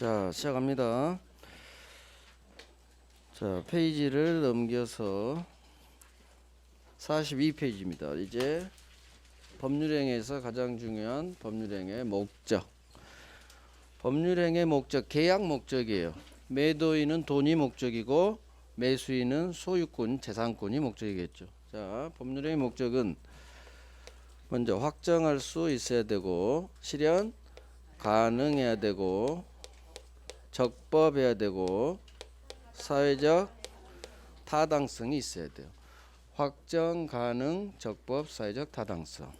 자, 시작합니다. 자, 페이지를 넘겨서 42페이지입니다. 이제 법률행위에서 가장 중요한 법률행위의 목적. 법률행위의 목적, 계약 목적이에요. 매도인은 돈이 목적이고 매수인은 소유권, 재산권이 목적이겠죠. 자, 법률행위 목적은 먼저 확정할 수 있어야 되고, 실현 가능해야 되고, 적법해야 되고, 사회적 타당성이 있어야 돼요. 확정, 가능, 적법, 사회적 타당성.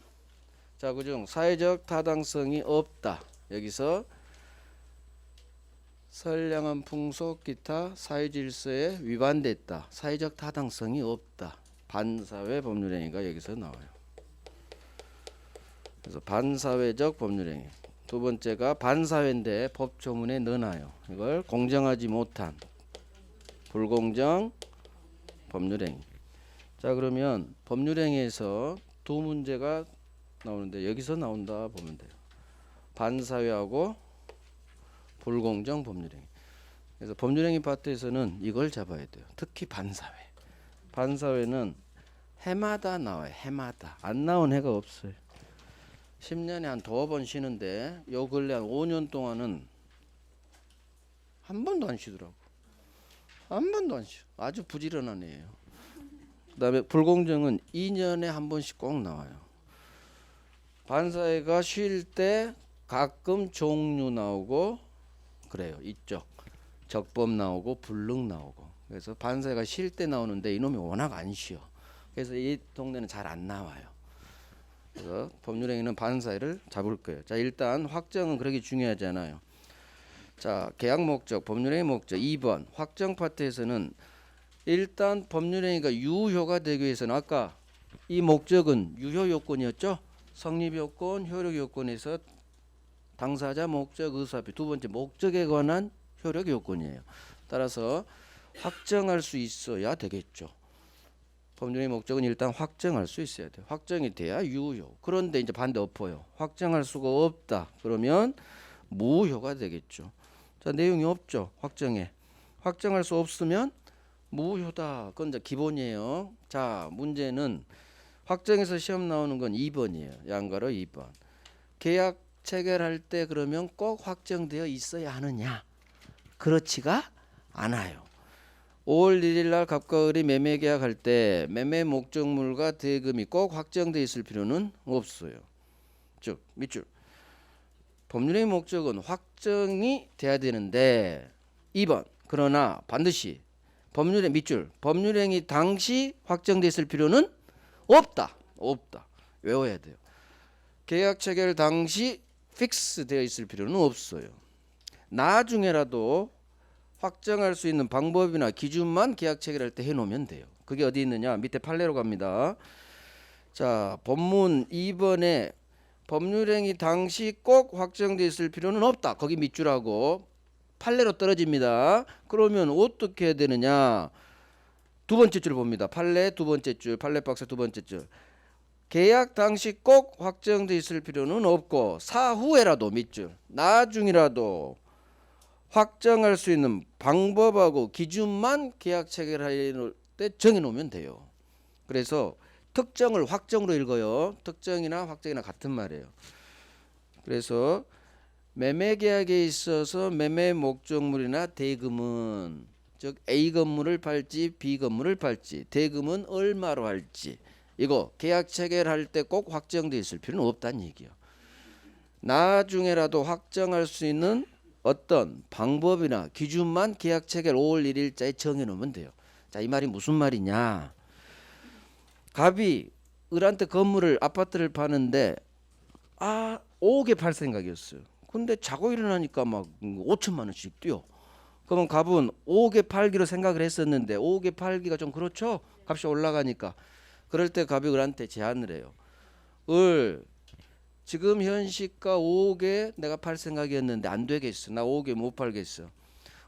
자, 그중 사회적 타당성이 없다. 여기서 선량한 풍속, 기타 사회질서에 위반됐다. 사회적 타당성이 없다. 반사회 법률행위가 여기서 나와요. 그래서 반사회적 법률행위. 두 번째가 반사회인데 법조문에 넣어놔요. 이걸 공정하지 못한 불공정 법률행위. 자, 그러면 법률행위에서 두 문제가 나오는데 여기서 나온다 보면 돼요. 반사회하고 불공정 법률행위. 그래서 법률행위 파트에서는 이걸 잡아야 돼요. 특히 반사회. 반사회는 해마다 나와요. 해마다. 안 나온 해가 없어요. 10년에 한 2번 쉬는데 요 근래 한 5년 동안은 한 번도 안 쉬더라고. 한 번도 안 쉬어. 아주 부지런한 애예요. 그 다음에 불공정은 2년에 한 번씩 꼭 나와요. 반사회가 쉴 때 가끔 종류 나오고 그래요. 이쪽 적법 나오고 불능 나오고. 그래서 반사회가 쉴 때 나오는데 이놈이 워낙 안 쉬어. 그래서 이 동네는 잘 안 나와요. 그래서 법률행위는 반사회를 잡을 거예요. 자, 일단 확정은 그렇게 중요하지 않아요. 자, 계약 목적, 법률행위 목적 2번 확정 파트에서는 일단 법률행위가 유효가 되기 위해서는 아까 이 목적은 유효 요건이었죠. 성립 요건, 효력 요건에서 당사자 목적 의사표 두 번째 목적에 관한 효력 요건이에요. 따라서 확정할 수 있어야 되겠죠. 법률의 목적은 일단 확정할 수 있어야 돼요. 확정이 돼야 유효. 그런데 이제 반대 엎어요. 확정할 수가 없다. 그러면 무효가 되겠죠. 자, 내용이 없죠. 확정에. 확정할 수 없으면 무효다. 그건 이제 기본이에요. 자, 문제는 확정에서 시험 나오는 건 2번이에요. 양가로 2번. 계약 체결할 때 그러면 꼭 확정되어 있어야 하느냐? 그렇지가 않아요. 5월 1일 날 갑과 을이 매매 계약할 때 매매 목적물과 대금이 꼭 확정되어 있을 필요는 없어요. 즉, 밑줄. 법률의 목적은 확정이 돼야 되는데 2번. 그러나 반드시 법률의 밑줄. 법률행위 당시 확정되어 있을 필요는 없다. 없다. 외워야 돼요. 계약 체결 당시 픽스 되어 있을 필요는 없어요. 나중에라도 확정할 수 있는 방법이나 기준만 계약 체결할 때 해놓으면 돼요. 그게 어디 있느냐? 밑에 판례로 갑니다. 자, 본문 2번에 법률행위 당시 꼭 확정되어 있을 필요는 없다. 거기 밑줄하고 판례로 떨어집니다. 그러면 어떻게 해야 되느냐? 두 번째 줄 봅니다. 판례 두 번째 줄, 판례 박스 두 번째 줄. 계약 당시 꼭 확정되어 있을 필요는 없고 사후에라도 밑줄, 나중이라도 확정할 수 있는 방법하고 기준만 계약 체결할 때 정해놓으면 돼요. 그래서 특정을 확정으로 읽어요. 특정이나 확정이나 같은 말이에요. 그래서 매매 계약에 있어서 매매 목적물이나 대금은 즉 A 건물을 팔지 B 건물을 팔지 대금은 얼마로 할지 이거 계약 체결할 때 꼭 확정되어 있을 필요는 없다는 얘기예요. 나중에라도 확정할 수 있는 어떤 방법이나 기준만 계약 체결 5월 1일자에 정해놓으면 돼요. 자, 이 말이 무슨 말이냐? 갑이 을한테 건물을 아파트를 파는데 5억에 팔 생각이었어요. 근데 자고 일어나니까 막 5천만 원씩 뛰어. 그러면 갑은 5억에 팔기로 생각을 했었는데 5억에 팔기가 좀 그렇죠? 값이 올라가니까. 그럴 때 갑이 을한테 제안을 해요. 을 지금 현 시가 5억에 내가 팔 생각이었는데 안 되겠어. 나 5억에 못 팔겠어.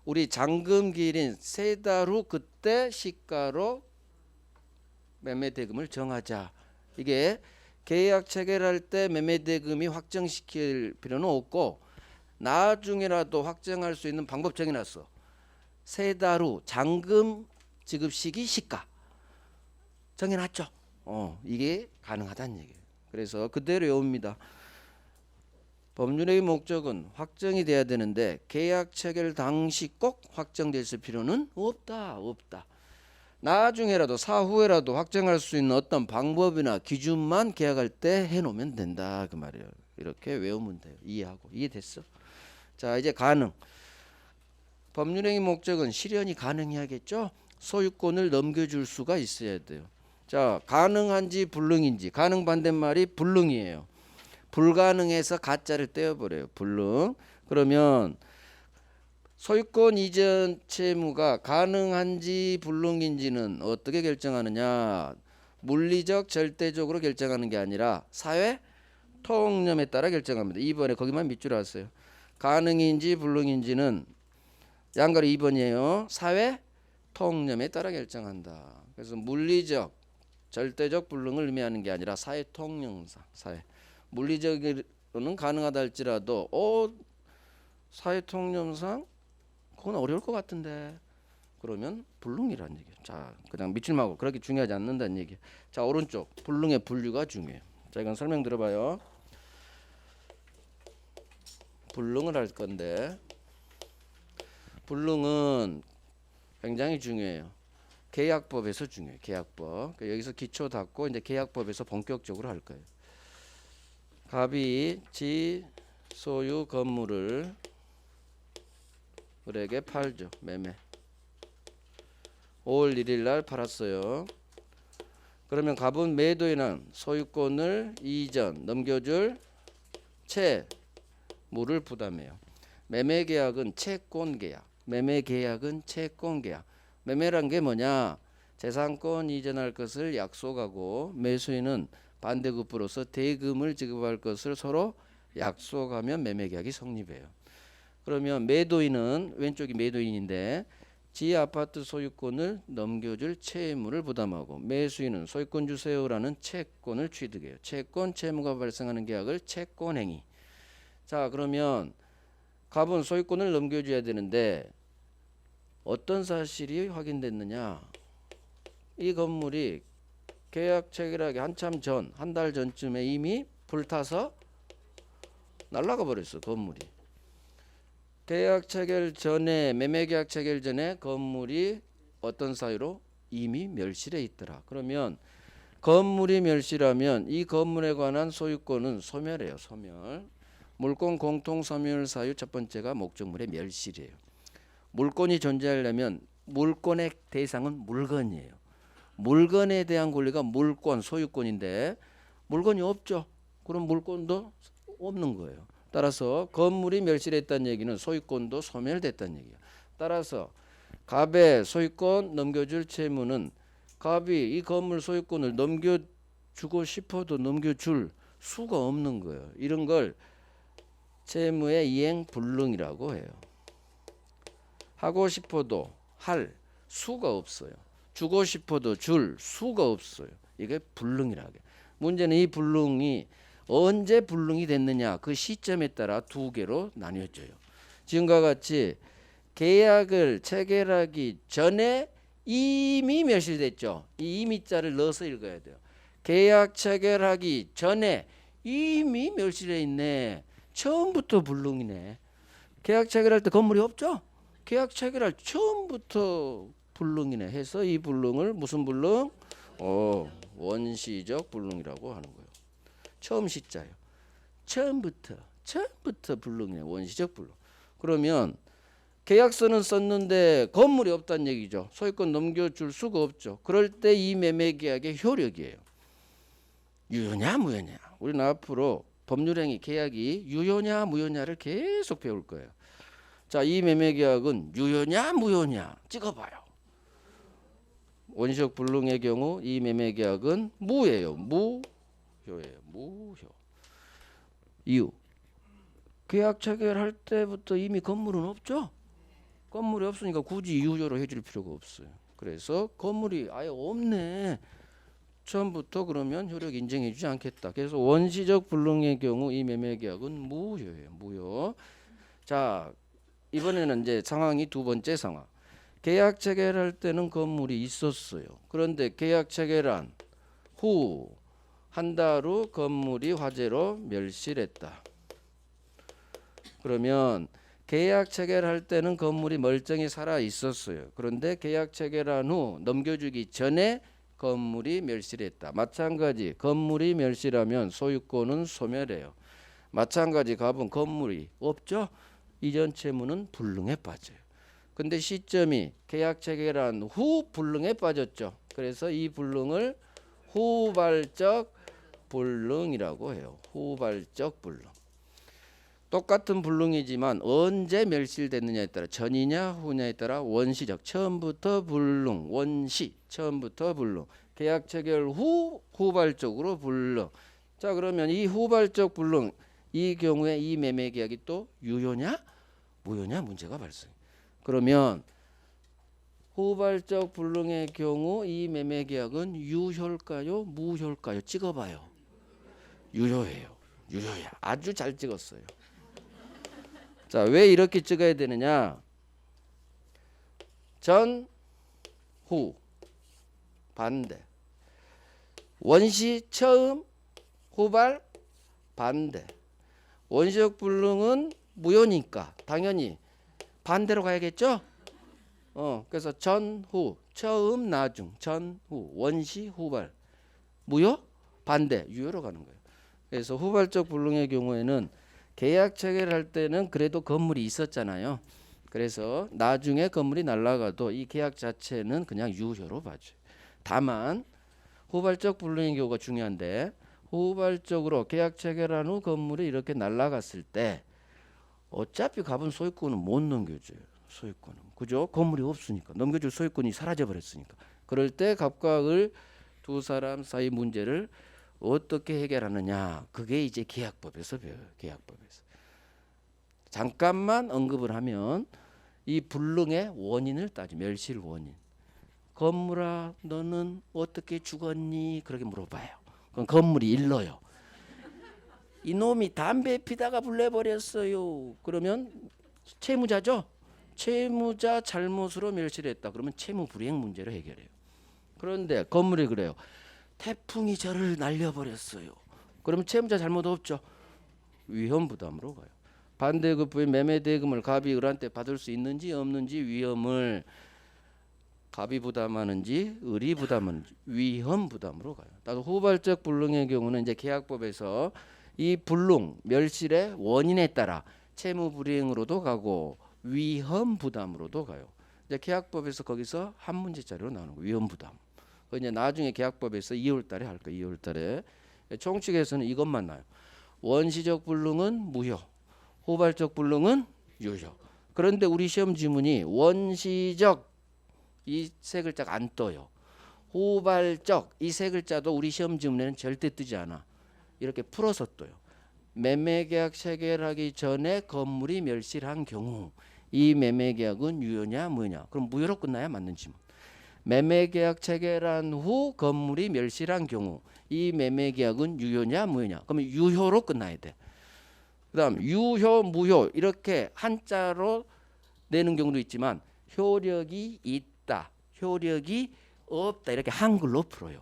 우리 잔금기일인 3달 후 그때 시가로 매매 대금을 정하자. 이게 계약 체결할 때 매매 대금이 확정시킬 필요는 없고 나중에라도 확정할 수 있는 방법 정해놨어. 3달 후 잔금 지급 시기 시가 정해놨죠. 이게 가능하다는 얘기예요. 그래서 그대로 외웁니다. 법률의 목적은 확정이 돼야 되는데 계약 체결 당시 꼭 확정될 필요는 없다. 나중에라도 사후에라도 확정할 수 있는 어떤 방법이나 기준만 계약할 때 해놓으면 된다 그 말이에요. 이렇게 외우면 돼요. 이해하고. 이해됐어? 자, 이제 가능. 법률행위 목적은 실현이 가능해야겠죠. 소유권을 넘겨줄 수가 있어야 돼요. 자, 가능한지 불능인지. 가능 반대말이 불능이에요. 불가능해서 가짜를 떼어버려요. 불능. 그러면 소유권 이전 채무가 가능한지 불능인지는 어떻게 결정하느냐. 물리적 절대적으로 결정하는 게 아니라 사회 통념에 따라 결정합니다. 2번에 거기만 밑줄 알았어요. 가능인지 불능인지는 양가리 2번이에요. 사회 통념에 따라 결정한다. 그래서 물리적 절대적 불능을 의미하는 게 아니라 사회 통념상 사회 물리적으로는 가능하다 할지라도 사회 통념상 그건 어려울 것 같은데 그러면 불능이라는 얘기예요. 자, 그냥 밑줄 말고 그렇게 중요하지 않는다는 얘기예요. 자, 오른쪽 불능의 분류가 중요해요. 자, 이건 설명 들어봐요. 불능을 할 건데 불능은 굉장히 중요해요. 계약법에서 중요해요. 계약법. 여기서 기초 닫고 이제 계약법에서 본격적으로 할 거예요. 갑이 지 소유 건물을 을에게 팔죠. 매매. 5월 1일 날 팔았어요. 그러면 갑은 매도에 난 소유권을 이전 넘겨줄 채무를 부담해요. 매매 계약은 채권 계약. 매매 계약은 채권 계약. 매매란 게 뭐냐? 재산권 이전할 것을 약속하고 매수인은 반대급부로서 대금을 지급할 것을 서로 약속하면 매매 계약이 성립해요. 그러면 매도인은 왼쪽이 매도인인데 지 아파트 소유권을 넘겨줄 채무를 부담하고 매수인은 소유권 주세요라는 채권을 취득해요. 채권 채무가 발생하는 계약을 채권행위. 자, 그러면 갑은 소유권을 넘겨줘야 되는데 어떤 사실이 확인됐느냐? 이 건물이 계약 체결하기 한참 전, 한 달 전쯤에 이미 불타서 날아가 버렸어. 건물이. 계약 체결 전에 매매 계약 체결 전에 건물이 어떤 사유로 이미 멸실해 있더라. 그러면 건물이 멸실하면 이 건물에 관한 소유권은 소멸해요. 소멸. 물권 공통 소멸 사유 첫 번째가 목적물의 멸실이에요. 물권이 존재하려면 물권의 대상은 물건이에요. 물건에 대한 권리가 물권, 소유권인데 물건이 없죠. 그럼 물권도 없는 거예요. 따라서 건물이 멸실했다는 얘기는 소유권도 소멸됐다는 얘기예요. 따라서 갑의 소유권 넘겨줄 채무는 갑이 이 건물 소유권을 넘겨주고 싶어도 넘겨줄 수가 없는 거예요. 이런 걸 채무의 이행 불능이라고 해요. 하고 싶어도 할 수가 없어요. 주고 싶어도 줄 수가 없어요. 이게 불능이라고 해요. 문제는 이 불능이 언제 불능이 됐느냐 그 시점에 따라 두 개로 나뉘어져요. 지금과 같이 계약을 체결하기 전에 이미 멸실됐죠. 이 이미자를 넣어서 읽어야 돼요. 계약 체결하기 전에 이미 멸실해 있네. 처음부터 불능이네. 계약 체결할 때 건물이 없죠. 계약 체결할 처음부터 불능이네 해서 이 불능을 무슨 불능? 원시적 불능이라고 하는 거예요. 처음 시자예요. 처음부터 불능이네. 원시적 불능. 그러면 계약서는 썼는데 건물이 없다는 얘기죠. 소유권 넘겨줄 수가 없죠. 그럴 때 이 매매 계약의 효력이에요. 유효냐 무효냐. 우리는 앞으로 법률행위 계약이 유효냐 무효냐를 계속 배울 거예요. 자, 이 매매 계약은 유효냐 무효냐 찍어봐요. 원시적 불능의 경우 이 매매 계약은 무예요. 무효예요. 무효. 이유. 계약 체결할 때부터 이미 건물은 없죠. 건물이 없으니까 굳이 유효로 해줄 필요가 없어요. 그래서 건물이 아예 없네. 처음부터 그러면 효력 인정해주지 않겠다. 그래서 원시적 불능의 경우 이 매매 계약은 무효예요. 무효. 자, 이번에는 이제 상황이 두 번째 상황. 계약 체결할 때는 건물이 있었어요. 그런데 계약 체결한 후 한 달 후 건물이 화재로 멸실했다. 그러면 계약 체결할 때는 건물이 멀쩡히 살아 있었어요. 그런데 계약 체결한 후 넘겨주기 전에 건물이 멸실했다. 마찬가지 건물이 멸실하면 소유권은 소멸해요. 마찬가지 값은 건물이 없죠. 이전 채무는 불능에 빠져요. 근데 시점이 계약 체결한 후 불능에 빠졌죠. 그래서 이 불능을 후발적 불능이라고 해요. 후발적 불능. 똑같은 불능이지만 언제 멸실됐느냐에 따라 전이냐 후냐에 따라 원시적 처음부터 불능 원시 처음부터 불능 계약 체결 후 후발적으로 불능. 자 그러면 이 후발적 불능 이 경우에 이 매매 계약이 또 유효냐 무효냐 문제가 발생. 그러면 후발적 불능의 경우 이 매매 계약은 유효일까요 무효일까요? 찍어봐요. 유효예요. 유효야. 아주 잘 찍었어요. 자, 왜 이렇게 찍어야 되느냐? 전, 후, 반대. 원시, 처음, 후발, 반대. 원시적 불능은 무효니까 당연히 반대로 가야겠죠? 그래서 전, 후, 처음, 나중, 전, 후, 원시, 후발. 무효? 반대, 유효로 가는 거예요. 그래서 후발적 불능의 경우에는 계약 체결할 때는 그래도 건물이 있었잖아요. 그래서 나중에 건물이 날아가도 이 계약 자체는 그냥 유효로 봐줘요. 다만 후발적 불능의 경우가 중요한데 후발적으로 계약 체결한 후 건물이 이렇게 날아갔을 때 어차피 값은 소유권은 못 넘겨줘요. 소유권은. 그죠? 건물이 없으니까. 넘겨줄 소유권이 사라져 버렸으니까. 그럴 때 값과 을 두 사람 사이 문제를 어떻게 해결하느냐. 그게 이제 계약법에서 배워요. 계약법에서. 잠깐만 언급을 하면 이 불능의 원인을 따지. 멸실 원인. 건물아 너는 어떻게 죽었니? 그렇게 물어봐요. 그럼 건물이 일러요. 이놈이 담배 피다가 불내버렸어요. 그러면 채무자죠. 채무자 잘못으로 멸실했다. 그러면 채무 불이행 문제로 해결해요. 그런데 건물이 그래요. 태풍이 저를 날려버렸어요. 그러면 채무자 잘못 없죠. 위험 부담으로 가요. 반대급부의 매매 대금을 갑이 을한테 받을 수 있는지 없는지 위험을 갑이 부담하는지 을이 부담하는지 위험 부담으로 가요. 따로 후발적 불능의 경우는 이제 계약법에서 이 불능 멸실의 원인에 따라 채무 불이행으로도 가고 위험 부담으로도 가요. 이제 계약법에서 거기서 한 문제짜리로 나오는 거예요. 위험 부담. 그 이제 나중에 계약법에서 2월달에 할 거예요. 2월달에 총칙에서는 이것만 나요. 원시적 불능은 무효, 후발적 불능은 유효. 그런데 우리 시험 지문이 원시적 이 세 글자가 안 떠요. 후발적 이 세 글자도 우리 시험 지문에는 절대 뜨지 않아. 이렇게 풀어서 떠요. 매매계약 체결하기 전에 건물이 멸실한 경우 이 매매계약은 유효냐 무효냐. 그럼 무효로 끝나야 맞는 지문. 매매계약 체결한 후 건물이 멸실한 경우 이 매매계약은 유효냐 무효냐. 그러면 유효로 끝나야 돼. 그 다음 유효 무효 이렇게 한자로 내는 경우도 있지만 효력이 있다 효력이 없다 이렇게 한글로 풀어요.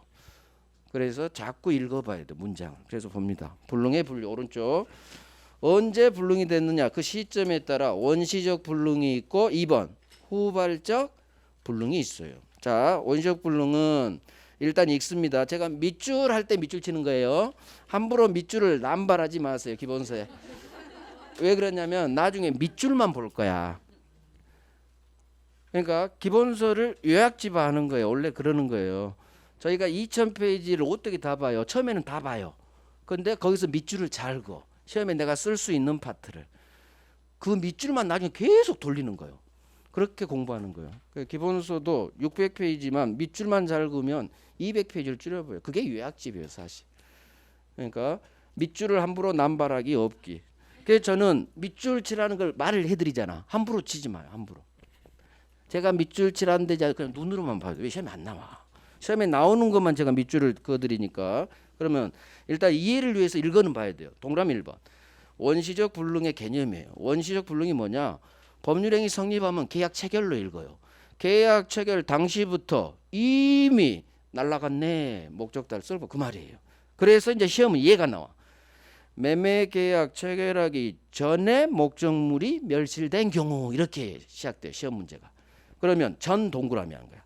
그래서 자꾸 읽어봐야 돼 문장을. 그래서 봅니다. 불능의 분류 오른쪽 언제 불능이 됐느냐 그 시점에 따라 원시적 불능이 있고 2번 후발적 불능이 있어요. 자 원시적 불능은 일단 읽습니다. 제가 밑줄 할 때 밑줄 치는 거예요. 함부로 밑줄을 남발하지 마세요. 기본서에. 왜 그러냐면 나중에 밑줄만 볼 거야. 그러니까 기본서를 요약집하는 거예요. 원래 그러는 거예요. 저희가 2000페이지를 어떻게 다 봐요? 처음에는 다 봐요. 근데 거기서 밑줄을 잘 그어. 시험에 내가 쓸 수 있는 파트를. 그 밑줄만 나중에 계속 돌리는 거예요. 그렇게 공부하는 거예요. 기본서도 600페이지만 밑줄만 잘 그으면 200페이지를 줄여버려요. 그게 요약집이에요 사실. 그러니까 밑줄을 함부로 남발하기 없기. 그래서 저는 밑줄 치라는 걸 말을 해드리잖아. 함부로 치지 마요. 함부로. 제가 밑줄 치라는데 그냥 눈으로만 봐도 왜 시험에 안 나와. 시험에 나오는 것만 제가 밑줄을 그어드리니까. 그러면 일단 이해를 위해서 읽어는 봐야 돼요. 동그라미 1번. 원시적 불능의 개념이에요. 원시적 불능이 뭐냐? 법률행위 성립하면 계약 체결로 읽어요. 계약 체결 당시부터 이미 날라갔네. 목적 달성을 그 말이에요. 그래서 이제 시험은 이해가 나와. 매매 계약 체결하기 전에 목적물이 멸실된 경우 이렇게 시작돼요. 시험 문제가. 그러면 전 동그라미 한 거야.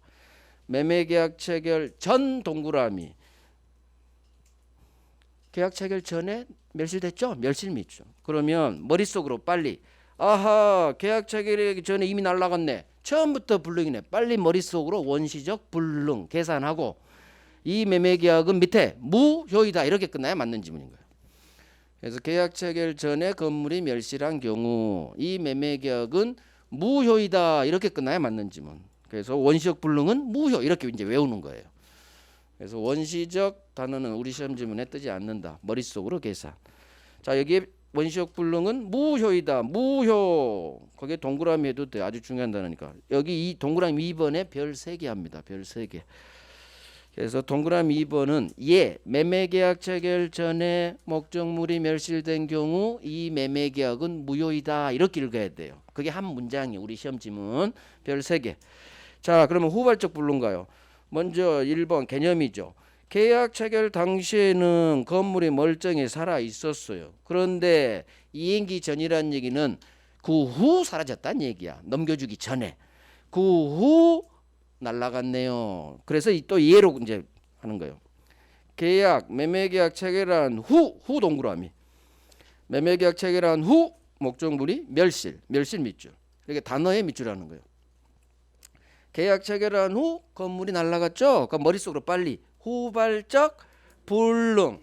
매매 계약 체결 전 동그라미. 계약 체결 전에 멸실됐죠? 멸실 밑줄. 그러면 머릿속으로 빨리 아하 계약 체결하기 전에 이미 날라갔네. 처음부터 불능이네. 빨리 머릿속으로 원시적 불능 계산하고 이 매매 계약은 밑에 무효이다 이렇게 끝나야 맞는 지문인 거예요. 그래서 계약 체결 전에 건물이 멸실한 경우 이 매매 계약은 무효이다 이렇게 끝나야 맞는 지문. 그래서 원시적 불능은 무효 이렇게 이제 외우는 거예요. 그래서 원시적 단어는 우리 시험 지문에 뜨지 않는다. 머릿속으로 계산. 자 여기에 원시적 불능은 무효이다. 무효. 거기에 동그라미 해도 돼. 아주 중요한 단어니까. 여기 이 동그라미 2번에 별 3개 합니다. 별 3개. 그래서 동그라미 2번은 매매계약 체결 전에 목적물이 멸실된 경우 이 매매계약은 무효이다. 이렇게 읽어야 돼요. 그게 한 문장이에요. 우리 시험 지문 별 3개. 자 그러면 후발적 불능가요. 먼저 1번 개념이죠. 계약 체결 당시에는 건물이 멀쩡히 살아 있었어요. 그런데 이행기 전이라는 얘기는 그 후 사라졌다는 얘기야. 넘겨주기 전에. 그 후 날라갔네요. 그래서 또 예로 이제 하는 거예요. 계약 매매계약 체결한 후 동그라미. 매매계약 체결한 후 목적물이 멸실 밑줄. 이렇게 단어의 밑줄하는 거예요. 계약 체결한 후 건물이 날라갔죠. 그러니까 머릿속으로 빨리 후발적 불능.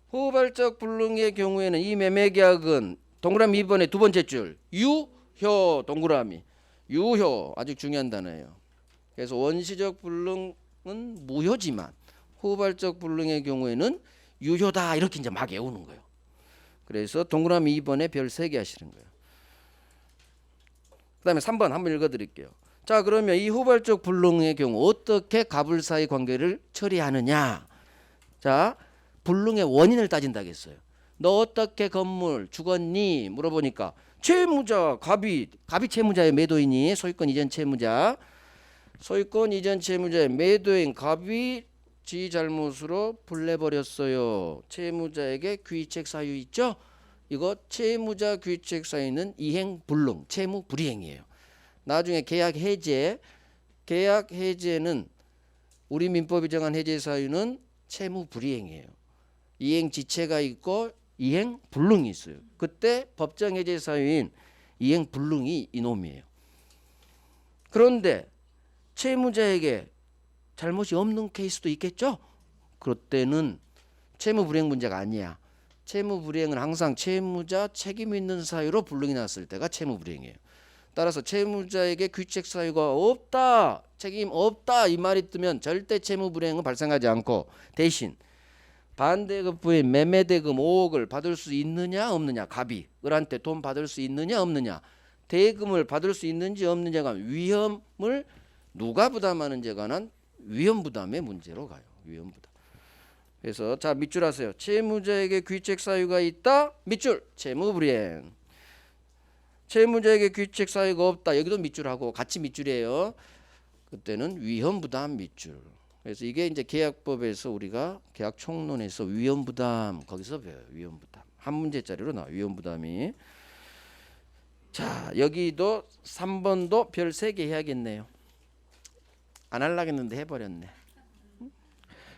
후발적 불능의 경우에는 이 매매계약은 동그라미 2번의 두 번째 줄 유효 동그라미. 유효 아주 중요한 단어예요. 그래서 원시적 불능은 무효지만 후발적 불능의 경우에는 유효다 이렇게 이제 막 외우는 거예요. 그래서 동그라미 2번에 별 3개 하시는 거예요. 그다음에 3번 한번 읽어드릴게요. 자 그러면 이 후발적 불능의 경우 어떻게 갑을 사이 관계를 처리하느냐. 자 불능의 원인을 따진다고 했어요. 너 어떻게 건물 죽었니 물어보니까 채무자 갑이 채무자의 매도인이 소유권 이전 채무자. 소유권 이전 채무자의 매도인 갑이 지 잘못으로 불내버렸어요. 채무자에게 귀책 사유 있죠? 이거 채무자 귀책 사유는 이행 불능, 채무 불이행이에요. 나중에 계약 해제는 우리 민법이 정한 해제 사유는 채무 불이행이에요. 이행 지체가 있고 이행 불능이 있어요. 그때 법정 해제 사유인 이행 불능이 이놈이에요. 그런데 채무자에게 잘못이 없는 케이스도 있겠죠? 그때는 채무 불이행 문제가 아니야. 채무 불이행은 항상 채무자 책임 있는 사유로 불능이 났을 때가 채무 불이행이에요. 따라서 채무자에게 귀책 사유가 없다, 책임 없다 이 말이 뜨면 절대 채무 불이행은 발생하지 않고 대신 반대급부인 매매대금 5억을 받을 수 있느냐 없느냐 갑이 을한테 돈 받을 수 있느냐 없느냐 대금을 받을 수 있는지 없느냐가 위험을 누가 부담하는지에 관한 위험 부담의 문제로 가요. 위험 부담. 그래서 자 밑줄 하세요. 채무자에게 귀책 사유가 있다. 밑줄 채무 불이행. 채무자에게 귀책 사유가 없다. 여기도 밑줄하고 같이 밑줄이에요. 그때는 위험 부담 밑줄. 그래서 이게 이제 계약법에서 우리가 계약 총론에서 위험 부담 거기서 배워요. 위험 부담. 한 문제짜리로 나와. 위험 부담이. 자, 여기도 3번도 별 3개 해야겠네요. 안 하려고 했는데 해버렸네.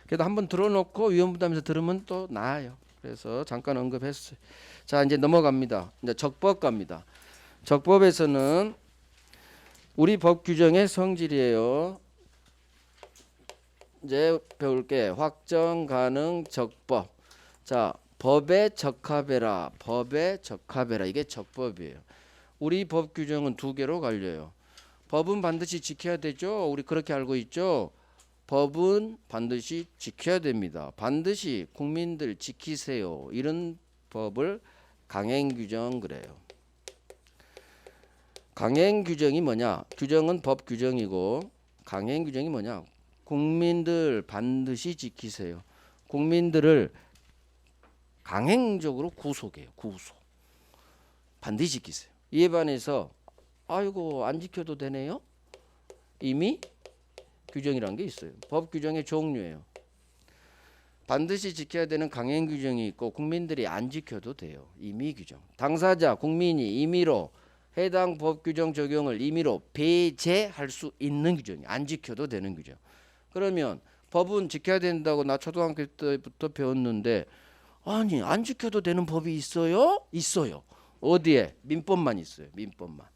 그래도 한번 들어놓고 위험 부담에서 들으면 또 나아요. 그래서 잠깐 언급했어요. 자, 이제 넘어갑니다. 이제 적법 갑니다. 적법에서는 우리 법 규정의 성질이에요. 이제 배울게 확정 가능 적법. 자, 법에 적합해라. 법에 적합해라. 이게 적법이에요. 우리 법 규정은 2개로 갈려요. 법은 반드시 지켜야 되죠. 우리 그렇게 알고 있죠. 법은 반드시 지켜야 됩니다. 반드시 국민들 지키세요. 이런 법을 강행 규정 그래요. 강행 규정이 뭐냐? 규정은 법 규정이고 강행 규정이 뭐냐? 국민들 반드시 지키세요. 국민들을 강행적으로 구속이에요. 구속. 반드시 지키세요. 이에 반해서 아이고 안 지켜도 되네요. 임의 규정이라는 게 있어요. 법 규정의 종류예요. 반드시 지켜야 되는 강행 규정이 있고 국민들이 안 지켜도 돼요. 임의 규정. 당사자 국민이 임의로 해당 법 규정 적용을 임의로 배제할 수 있는 규정이 안 지켜도 되는 규정. 그러면 법은 지켜야 된다고 나 초등학교 때부터 배웠는데 아니 안 지켜도 되는 법이 있어요? 있어요. 어디에? 민법만 있어요. 민법만.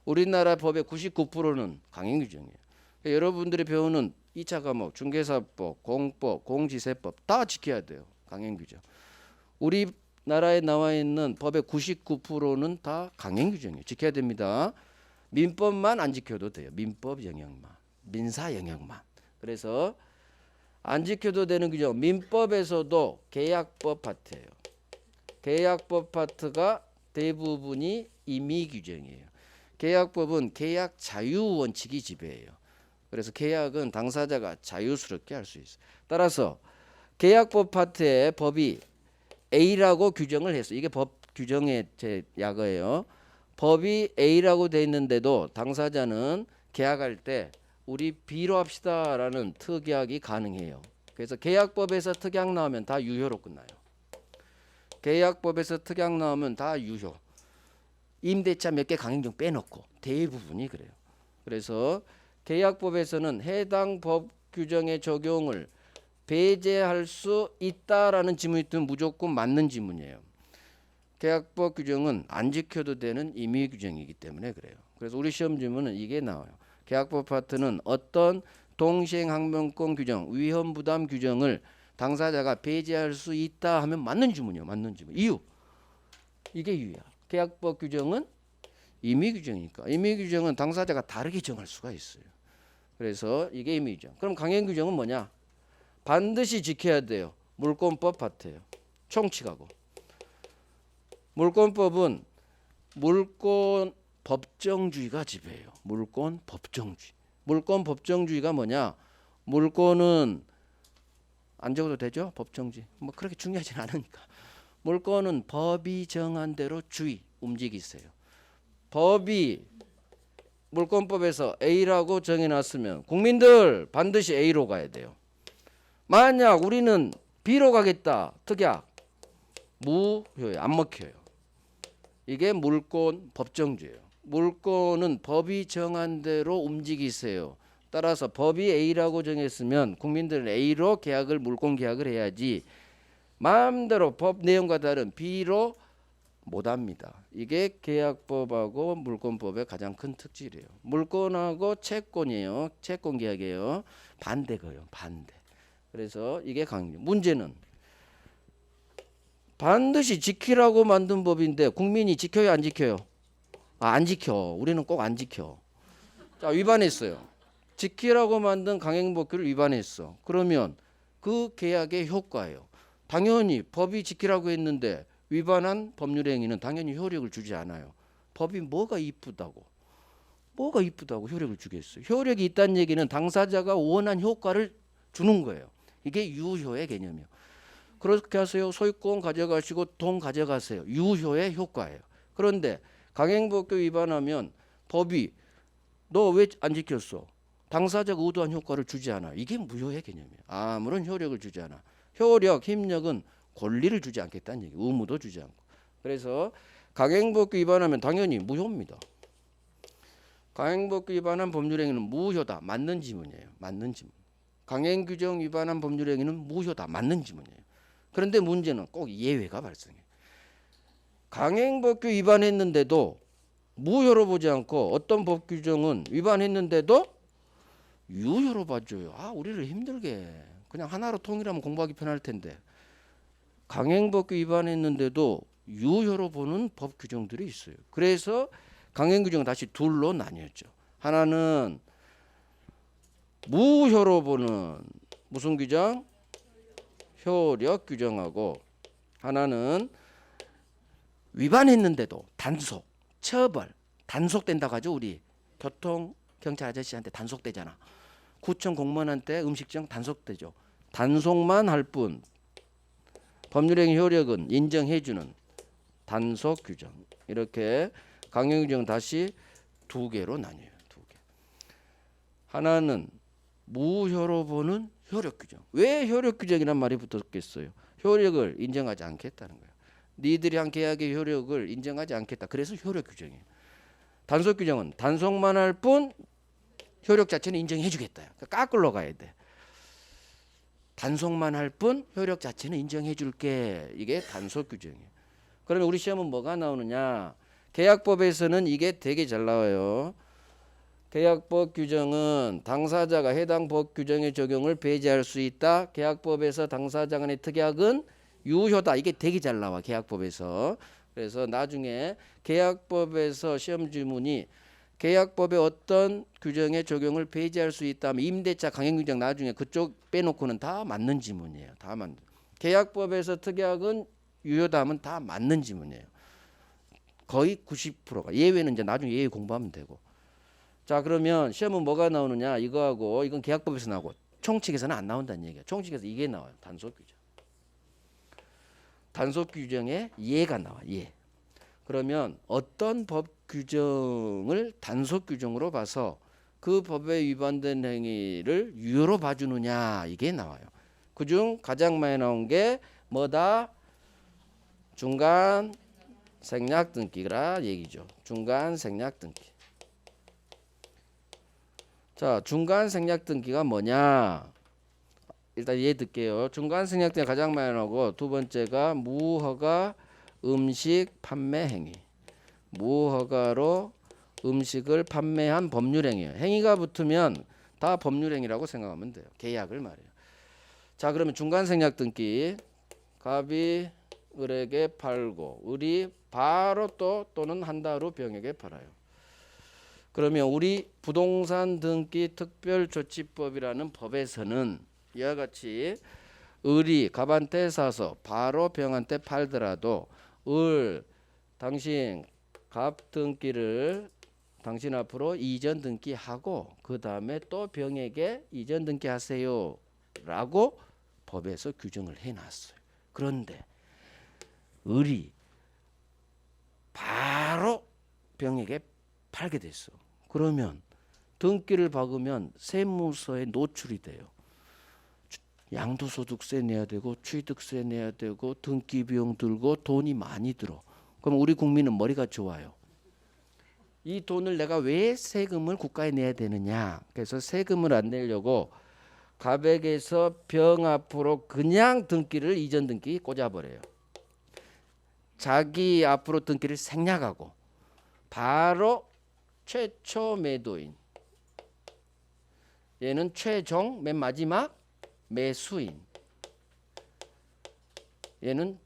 우리나라 법의 99%는 강행 규정이에요. 그러니까 여러분들이 배우는 2차 과목 중개사법, 공법, 공지세법 다 지켜야 돼요. 강행 규정. 우리나라에 나와 있는 법의 99%는 다 강행 규정이에요. 지켜야 됩니다. 민법만 안 지켜도 돼요. 민법 영역만. 민사 영역만. 그래서 안 지켜도 되는 규정. 민법에서도 계약법 파트예요. 계약법 파트가 대부분이 임의 규정이에요. 계약법은 계약 자유 원칙이 지배해요. 그래서 계약은 당사자가 자유스럽게 할 수 있어요. 따라서 계약법 파트에 법이 A라고 규정을 했어요. 이게 법 규정의 제 약어예요. 법이 A라고 돼 있는데도 당사자는 계약할 때 우리 B로 합시다라는 특약이 가능해요. 그래서 계약법에서 특약 나오면 다 유효로 끝나요. 계약법에서 특약 나오면 다 유효. 임대차 몇 개 강행종 빼놓고 대부분이 그래요. 그래서 계약법에서는 해당 법 규정의 적용을 배제할 수 있다라는 지문이 뜨면 무조건 맞는 지문이에요. 계약법 규정은 안 지켜도 되는 임의 규정이기 때문에 그래요. 그래서 우리 시험 지문은 이게 나와요. 계약법 파트는 어떤 동시행항변권 규정, 위헌부담 규정을 당사자가 배제할 수 있다 하면 맞는 지문이에요. 맞는 지문. 이유. 이게 이유야. 계약법 규정은 임의 규정이니까. 임의 규정은 당사자가 다르게 정할 수가 있어요. 그래서 이게 임의 규정. 그럼 강행 규정은 뭐냐? 반드시 지켜야 돼요. 물권법 파트예요. 총칙하고. 물권법은 물권 법정주의가 지배해요. 물권 법정주의. 물권 법정주의가 뭐냐? 물권은 안 적어도 되죠? 법정주의. 뭐 그렇게 중요하진 않으니까. 물권은 법이 정한 대로 움직이세요. 법이 물권법에서 A라고 정해놨으면 국민들 반드시 A로 가야 돼요. 만약 우리는 B로 가겠다. 특약. 무효예요. 안 먹혀요. 이게 물권 법정주의예요. 물권은 법이 정한 대로 움직이세요. 따라서 법이 A라고 정했으면 국민들은 A로 물권 계약을 해야지 마음대로 법 내용과 다른 B로 못합니다. 이게 계약법하고 물권법의 가장 큰 특질이에요. 물권하고 채권이에요. 채권 계약이에요. 반대거예요. 반대. 그래서 이게 강력. 문제는 반드시 지키라고 만든 법인데 국민이 지켜요, 안 지켜요? 안 지켜. 우리는 꼭 안 지켜. 자, 위반했어요. 지키라고 만든 강행법규를 위반했어. 그러면 그 계약의 효과예요. 당연히 법이 지키라고 했는데 위반한 법률 행위는 당연히 효력을 주지 않아요. 법이 뭐가 이쁘다고 효력을 주겠어요. 효력이 있다는 얘기는 당사자가 원한 효과를 주는 거예요. 이게 유효의 개념이에요. 그렇게 하세요. 소유권 가져가시고 돈 가져가세요. 유효의 효과예요. 그런데 강행법규 위반하면 법이 너 왜 안 지켰어? 당사자가 의도한 효과를 주지 않아. 이게 무효의 개념이에요. 아무런 효력을 주지 않아. 효력, 힘력은 권리를 주지 않겠다는 얘기. 의무도 주지 않고. 그래서 강행법규 위반하면 당연히 무효입니다. 강행법규 위반한 법률행위는 무효다. 맞는 지문이에요. 맞는 지문. 강행규정 위반한 법률행위는 무효다. 맞는 지문이에요. 그런데 문제는 꼭 예외가 발생해요. 강행법규 위반했는데도 무효로 보지 않고 어떤 법규정은 위반했는데도 유효로 봐줘요. 우리를 힘들게. 그냥 하나로 통일하면 공부하기 편할 텐데. 강행법규 위반했는데도 유효로 보는 법 규정들이 있어요. 그래서 강행규정은 다시 둘로 나뉘었죠. 하나는 무효로 보는 무슨 규정? 효력 규정하고 하나는 위반했는데도 단속, 처벌, 단속된다고 하죠. 우리 교통 경찰 아저씨한테 단속되잖아. 구청 공무원한테 음식점 단속되죠. 단속만 할 뿐 법률행위 효력은 인정해주는 단속 규정. 이렇게 강행 규정 다시 두 개로 나뉘어요. 두 개. 하나는 무효로 보는 효력 규정. 왜 효력 규정이란 말이 붙었겠어요? 효력을 인정하지 않겠다는 거예요. 니들이 한 계약의 효력을 인정하지 않겠다. 그래서 효력 규정이에요. 단속 규정은 단속만 할 뿐 효력 자체는 인정해 주겠다. 그러니까 거꾸로 가야 돼. 단속만 할 뿐 효력 자체는 인정해 줄게. 이게 단속 규정이에요. 그러면 우리 시험은 뭐가 나오느냐? 계약법에서는 이게 되게 잘 나와요. 계약법 규정은 당사자가 해당 법 규정의 적용을 배제할 수 있다. 계약법에서 당사자 간의 특약은 유효다. 이게 되게 잘 나와. 계약법에서. 그래서 나중에 계약법에서 시험 지문이 계약법의 어떤 규정의 적용을 배제할 수 있다면 임대차 강행 규정 나중에 그쪽 빼놓고는 다 맞는 지문이에요. 다 맞는. 계약법에서 특약은 유효다 하면 다 맞는 지문이에요. 거의 90%가. 예외는 이제 나중에 예외 공부하면 되고. 자, 그러면 시험은 뭐가 나오느냐? 이거하고 이건 계약법에서 나오고 총칙에서는 안 나온다는 얘기야. 총칙에서 이게 나와요. 단속 규정. 단속 규정에 예가 나와. 예. 그러면 어떤 법 규정을 단속 규정으로 봐서 그 법에 위반된 행위를 유효로 봐주느냐 이게 나와요. 그중 가장 많이 나온 게 뭐다? 중간 생략 등기라 얘기죠. 중간 생략 등기. 자, 중간 생략 등기가 뭐냐? 일단 얘 듣게요. 중간 생략 등기가 가장 많이 나오고 두 번째가 무허가 음식 판매 행위. 무허가로 음식을 판매한 법률 행위예요. 행위가 붙으면 다 법률 행위라고 생각하면 돼요. 계약을 말해요. 자, 그러면 중간 생략 등기. 갑이 을에게 팔고 을이 바로 또는 한 달 후 병에게 팔아요. 그러면 우리 부동산 등기 특별조치법이라는 법에서는 이와 같이 을이 갑한테 사서 바로 병한테 팔더라도 을 당신 갑 등기를 당신 앞으로 이전 등기하고 그 다음에 또 병에게 이전 등기하세요 라고 법에서 규정을 해놨어요. 그런데 을이 바로 병에게 팔게 됐어. 그러면 등기를 박으면 세무서에 노출이 돼요. 양도소득세 내야 되고 취득세 내야 되고 등기 비용 들고 돈이 많이 들어. 그럼 우리 국민은 머리가 좋아요. 이 돈을 내가 왜 세금을 국가에 내야 되느냐. 그래서 세금을 안 내려고 갑에게서 병 앞으로 그냥 등기를 이전 등기 꽂아버려요. 자기 앞으로 등기를 생략하고 바로 최초 매도인, 얘는 최종 맨 마지막 매수인, 얘는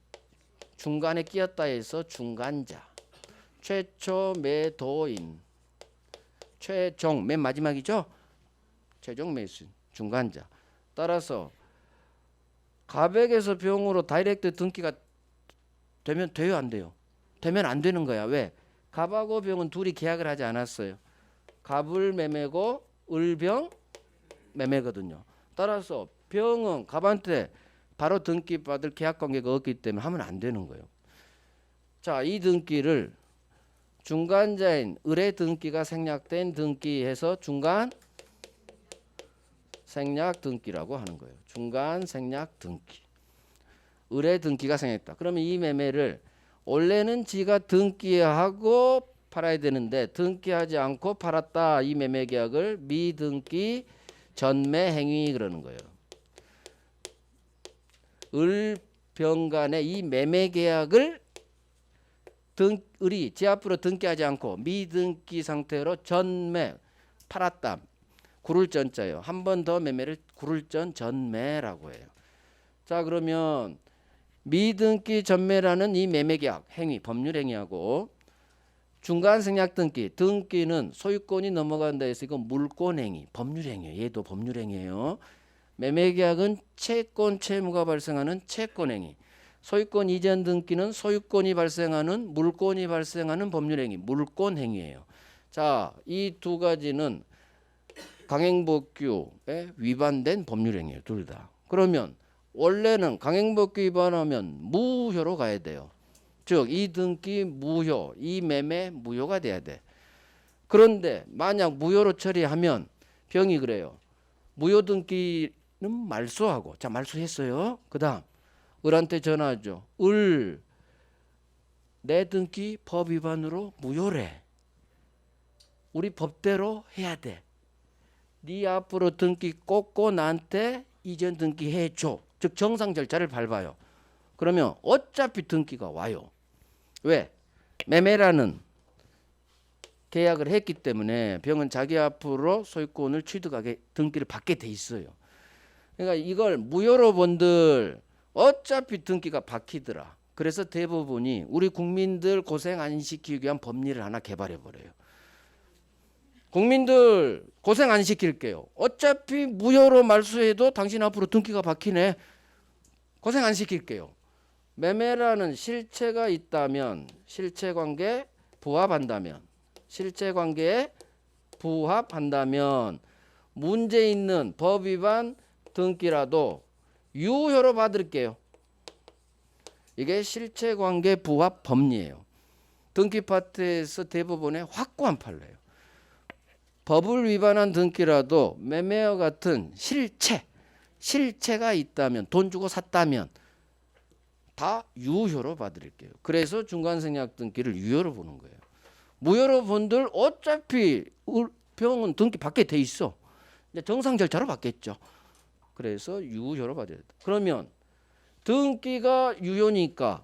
중간에 끼었다 해서 중간자, 최초 매도인, 최종 맨 마지막이죠. 최종 매수인, 중간자. 따라서 갑에게서 병으로 다이렉트 등기가 되면 돼요, 안 돼요? 되면 안 되는 거야. 왜? 갑하고 병은 둘이 계약을 하지 않았어요. 갑을 매매고 을병 매매거든요. 따라서 병은 갑한테 바로 등기 받을 계약 관계가 없기 때문에 하면 안 되는 거예요. 자, 이 등기를 중간자인 을의 등기가 생략된 등기해서 중간 생략 등기라고 하는 거예요. 중간 생략 등기. 을의 등기가 생겼다. 그러면 이 매매를 원래는 지가 등기하고 팔아야 되는데 등기하지 않고 팔았다. 이 매매 계약을 미등기 전매 행위 그러는 거예요. 을병 간의 이 매매 계약을 을이 지 앞으로 등기하지 않고 미등기 상태로 전매 팔았다. 구를 전자예요. 한 번 더 매매를 구를 전매라고 해요. 자, 그러면 미등기 전매라는 이 매매계약 행위 법률 행위하고 중간 생략 등기 등기는 소유권이 넘어간다 해서 이건 물권 행위 법률 행위예요. 얘도 법률 행위예요. 매매계약은 채권 채무가 발생하는 채권 행위. 소유권 이전 등기는 소유권이 발생하는 물권이 발생하는 법률 행위 물권 행위예요. 자, 이 두 가지는 강행법규에 위반된 법률 행위예요. 둘 다. 그러면 원래는 강행법규 위반하면 무효로 가야 돼요. 즉 이 등기 무효, 이 매매 무효가 돼야 돼. 그런데 만약 무효로 처리하면 병이 그래요. 무효 등기는 말소하고, 자 말소했어요. 그다음 을한테 전화하죠. 을, 내 등기 법 위반으로 무효래. 우리 법대로 해야 돼. 네 앞으로 등기 꽂고 나한테 이전 등기 해줘. 즉 정상 절차를 밟아요. 그러면 어차피 등기가 와요. 왜? 매매라는 계약을 했기 때문에 병은 자기 앞으로 소유권을 취득하게 등기를 받게 돼 있어요. 그러니까 이걸 무효로 본들 어차피 등기가 박히더라. 그래서 대부분이 우리 국민들 고생 안 시키기 위한 법리를 하나 개발해 버려요. 국민들 고생 안 시킬게요. 어차피 무효로 말소해도 당신 앞으로 등기가 박히네. 고생 안 시킬게요. 매매라는 실체가 있다면, 실체관계 부합한다면, 실체관계에 부합한다면 문제 있는 법 위반 등기라도 유효로 받을게요. 이게 실체관계 부합 법리예요. 등기 파트에서 대부분의 확고한 판례예요. 법을 위반한 등기라도 매매와 같은 실체가 있다면, 돈 주고 샀다면 다 유효로 받을게요. 그래서 중간생략 등기를 유효로 보는 거예요. 무효로 본들 어차피 병은 등기 받게 돼 있어. 이제 정상 절차로 받겠죠. 그래서 유효로 받아야 돼. 그러면 등기가 유효니까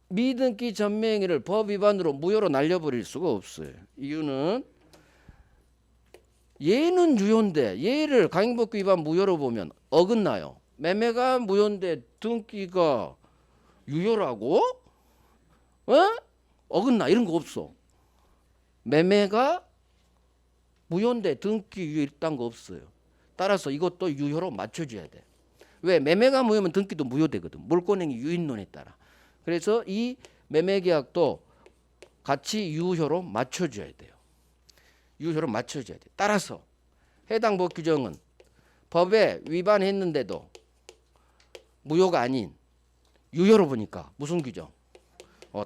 미등기 전매행위를 법 위반으로 무효로 날려버릴 수가 없어요. 이유는 얘는 유효인데 얘를 강행법규 위반 무효로 보면 어긋나요. 매매가 무효인데 등기가 유효라고? 어긋나. 이런 거 없어. 매매가 무효인데 등기 유효 있다는 거 없어요. 따라서 이것도 유효로 맞춰줘야 돼. 왜? 매매가 무효면 등기도 무효되거든. 물권행위 유인론에 따라. 그래서 이 매매계약도 같이 유효로 맞춰줘야 돼요. 유효로 맞춰줘야 돼. 따라서 해당 법 규정은 법에 위반했는데도 무효가 아닌 유효로 보니까 무슨 규정?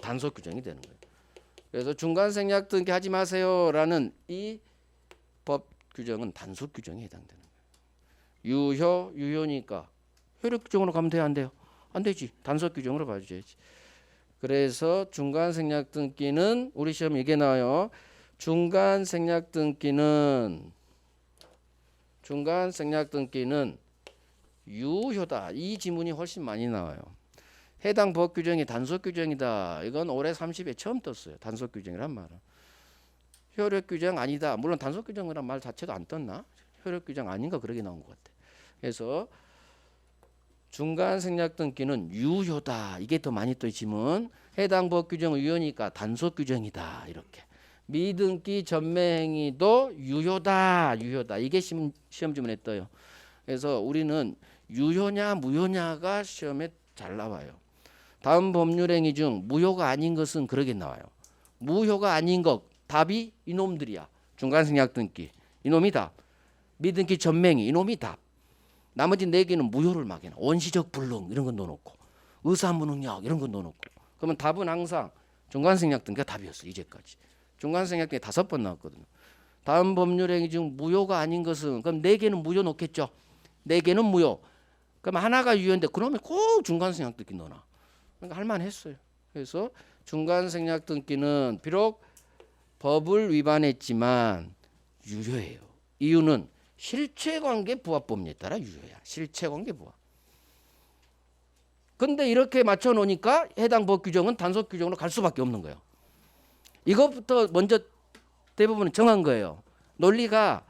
단속 규정이 되는 거예요. 그래서 중간생략 등기 하지 마세요라는 이 법 규정은 단속 규정에 해당되는 거예요. 유효니까 효력 규정으로 가면 돼요, 안 돼요? 안 되지. 단속 규정으로 봐줘야지. 그래서 중간생략 등기는 우리 시험 이게 나와요. 중간생략 등기는 유효다. 이 지문이 훨씬 많이 나와요. 해당 법 규정이 단속 규정이다. 이건 올해 30에 처음 떴어요. 단속 규정이란 말은. 효력 규정 아니다. 물론 단속 규정이란 말 자체도 안 떴나? 효력 규정 아닌가 그러게 나온 것 같아. 그래서 중간생략 등기는 유효다. 이게 더 많이 또 지문. 해당 법 규정은 유효니까 단속 규정이다. 이렇게. 미등기 전매행위도 유효다. 이게 시험 지문에 떠요. 그래서 우리는 유효냐 무효냐가 시험에 잘 나와요. 다음 법률행위 중 무효가 아닌 것은 그러게 나와요. 무효가 아닌 것 답이 이놈들이야. 중간생략 등기 이놈이 답. 미등기 전매행위 이놈이 답. 나머지 4개는 무효를 막 해놔. 원시적 불능 이런 건 넣어놓고 의사무능력 이런 건 넣어놓고. 그러면 답은 항상 중간생략 등기가 답이었어. 이제까지. 중간생략 등기 5번 나왔거든요. 다음 법률행위 중 무효가 아닌 것은 그럼 4개는 무효 넣겠죠. 4개는 무효. 그럼 하나가 유효인데 그러면 꼭 중간생략 등기 넣어놔. 그러니까 할만했어요. 그래서 중간생략 등기는 비록 법을 위반했지만 유효해요. 이유는 실체관계 부합법리에 따라 유효야. 실체관계 부합. 근데 이렇게 맞춰 놓으니까 해당 법 규정은 단속 규정으로 갈 수밖에 없는 거예요. 이것부터 먼저 대부분 정한 거예요. 논리가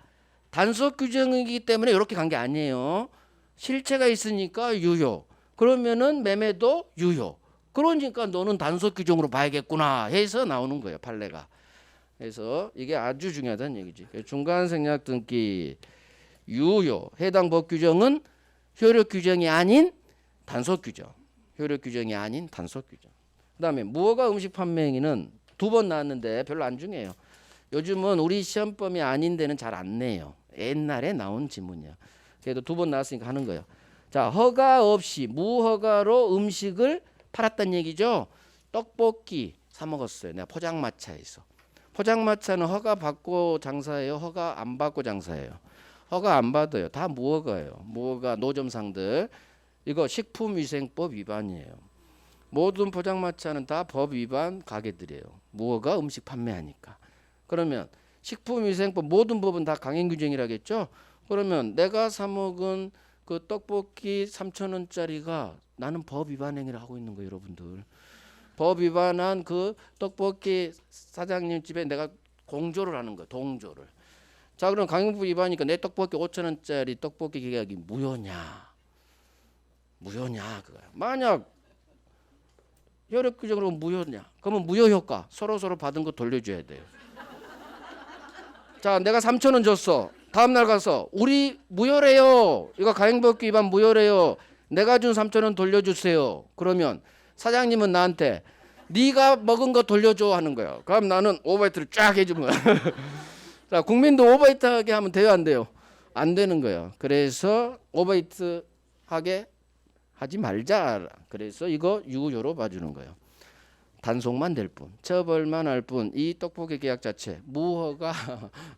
단속 규정이기 때문에 이렇게 간 게 아니에요. 실체가 있으니까 유효. 그러면은 매매도 유효. 그러니까 너는 단속 규정으로 봐야겠구나 해서 나오는 거예요. 판례가. 그래서 이게 아주 중요하다는 얘기지. 중간생략 등기 유효. 해당 법 규정은 효력 규정이 아닌 단속 규정. 효력 규정이 아닌 단속 규정. 그다음에 무허가 음식 판매 행위는 2번 나왔는데 별로 안 중요해요. 요즘은 우리 시험범위 아닌 데는 잘 안 내요. 옛날에 나온 지문이야. 그래도 2번 나왔으니까 하는 거예요. 자, 허가 없이 무허가로 음식을 팔았단 얘기죠. 떡볶이 사 먹었어요. 내가 포장마차에서. 포장마차는 허가 받고 장사해요, 허가 안 받고 장사해요? 허가 안 받아요. 다 무허가예요. 무허가 노점상들. 이거 식품위생법 위반이에요. 모든 포장마차는 다 법 위반 가게들이에요. 무허가 음식 판매하니까. 그러면 식품위생법 모든 법은 다 강행규정이라겠죠. 그러면 내가 사 먹은 그 떡볶이 3,000원짜리가 나는 법 위반 행위를 하고 있는 거예요, 여러분들. 법 위반한 그 떡볶이 사장님 집에 내가 공조를 하는 거예요, 동조를. 자, 그럼 강행법 위반이니까 내 떡볶이 5,000원짜리 떡볶이 계약이 무효냐? 무효냐 그거야. 만약 효력규정으로 무효냐? 그러면 무효 효과. 서로 받은 거 돌려줘야 돼요. 자, 내가 3,000원 줬어. 다음 날 가서 우리 무효래요. 이거 가행법 위반 무효래요. 내가 준 3,000원 돌려주세요. 그러면 사장님은 나한테 네가 먹은 거 돌려줘 하는 거야. 그럼 나는 오버이트를 쫙 해준 거야. 자, 국민도 오버이트 하게 하면 돼요, 안 돼요? 안 되는 거예요. 그래서 오버이트 하게 하지 말자. 그래서 이거 유효로 봐주는 거예요. 단속만 될 뿐, 처벌만 할 뿐, 이 떡볶이 계약 자체 무허가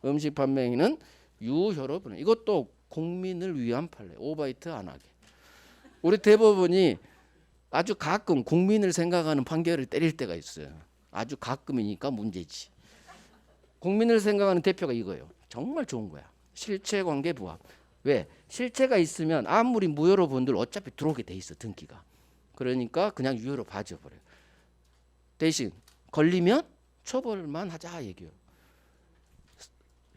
음식 판매는 유효로 보는. 이것도 국민을 위한 판례. 오버이트 안 하게. 우리 대법원이 아주 가끔 국민을 생각하는 판결을 때릴 때가 있어요. 아주 가끔이니까 문제지. 국민을 생각하는 대표가 이거예요. 정말 좋은 거야. 실체관계 부합. 왜? 실체가 있으면 아무리 무효로 본들 어차피 들어오게 돼 있어, 등기가. 그러니까 그냥 유효로 봐줘버려요. 대신 걸리면 처벌만 하자 얘기요.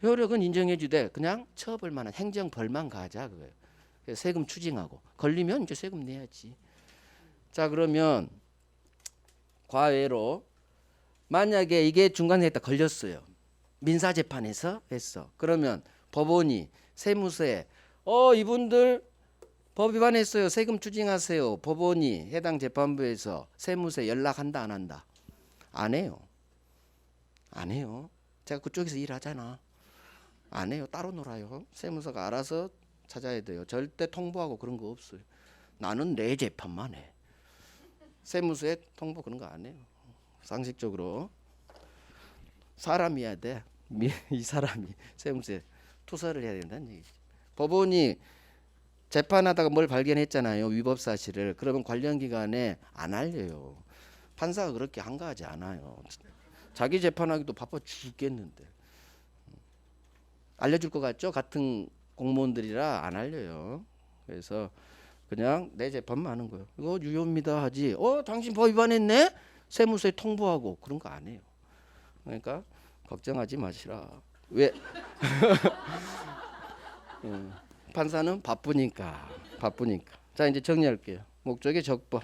효력은 인정해주되 그냥 처벌만한 행정벌만 가자 그거예요. 그래서 세금 추징하고 걸리면 이제 세금 내야지. 자, 그러면 과외로 만약에 이게 중간에 했다 걸렸어요. 민사재판에서 했어. 그러면 법원이 세무서에 이분들 법 위반했어요. 세금 추징하세요. 법원이 해당 재판부에서 세무서에 연락한다 안 한다? 안 해요. 안 해요. 제가 그쪽에서 일하잖아. 안 해요. 따로 놀아요. 세무서가 알아서 찾아야 돼요. 절대 통보하고 그런 거 없어요. 나는 내 재판만 해. 세무서에 통보 그런 거 안 해요. 상식적으로 사람이어야 돼. 이 사람이 세무서에 투서를 해야 된다는 얘기죠. 법원이 재판하다가 뭘 발견했잖아요. 위법 사실을. 그러면 관련 기관에 안 알려요. 판사가 그렇게 한가하지 않아요. 자기 재판하기도 바빠 죽겠는데. 알려줄 것 같죠? 같은 공무원들이라 안 알려요. 그래서 그냥 내 재판만 하는 거예요. 이거 유효입니다 하지. 당신 법 위반했네? 세무서에 통보하고 그런 거 안 해요. 그러니까 걱정하지 마시라. 왜? 판사는 바쁘니까. 자, 이제 정리할게요. 목적의 적법.